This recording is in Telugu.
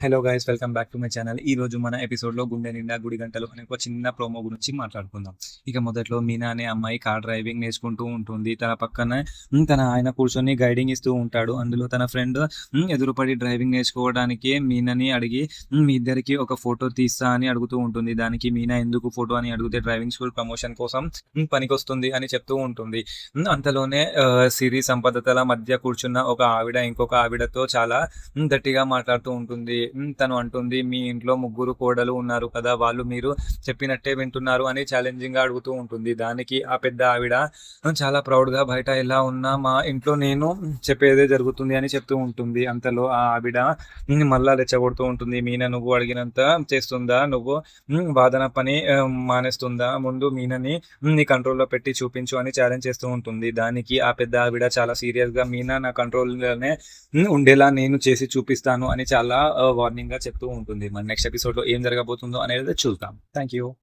Hello guys, welcome back to my channel. ఈ రోజు మన ఎపిసోడ్లో గుండె నిండా గుడి గంటలు అనే ఒక చిన్న ప్రోమో గురించి మాట్లాడుకుందాం. ఇక మొదట్లో మీనా అనే అమ్మాయి కార్ డ్రైవింగ్ నేర్చుకుంటూ ఉంటుంది. తన పక్కన తన ఆయన కూర్చొని గైడింగ్ ఇస్తూ ఉంటాడు. అందులో తన ఫ్రెండ్ ఎదురుపడి డ్రైవింగ్ నేర్చుకోవడానికి మీనాని అడిగి మీ ఇద్దరికి ఒక ఫోటో తీస్తా అని అడుగుతూ ఉంటుంది. దానికి మీనా ఎందుకు ఫోటో అని అడిగితే డ్రైవింగ్ స్కూల్ ప్రమోషన్ కోసం పనికొస్తుంది అని చెప్తూ ఉంటుంది. అంతలోనే సిరి సంపదతల మధ్య కూర్చున్న ఒక ఆవిడ ఇంకొక ఆవిడతో చాలా గట్టిగా మాట్లాడుతూ ఉంటుంది. తను అంటుంది, మీ ఇంట్లో ముగ్గురు కోడలు ఉన్నారు కదా, వాళ్ళు మీరు చెప్పినట్టే వింటున్నారు అని ఛాలెంజింగ్ గా అడుగుతూ ఉంటుంది. దానికి ఆ పెద్ద ఆవిడ చాలా ప్రౌడ్ గా, బయట ఎలా ఉన్నా మా ఇంట్లో నేను చెప్పేదే జరుగుతుంది అని చెప్తూ ఉంటుంది. అంతలో ఆ ఆవిడ మళ్ళా రెచ్చగొడుతూ ఉంటుంది. మీనా నువ్వు అడిగినంత చేస్తుందా? నువ్వు వాదన పని మానేస్తుందా? ముందు మీనని నీ కంట్రోల్లో పెట్టి చూపించు అని ఛాలెంజ్ చేస్తూ ఉంటుంది. దానికి ఆ పెద్ద ఆవిడ చాలా సీరియస్ గా, మీనా నా కంట్రోల్లోనే ఉండేలా నేను చేసి చూపిస్తాను అని చాలా వార్నింగ్ గా చెప్తూ ఉంటుంది. మన నెక్స్ట్ ఎపిసోడ్ లో ఏం జరగబోతుందో అనేది చూద్దాం. Thank you.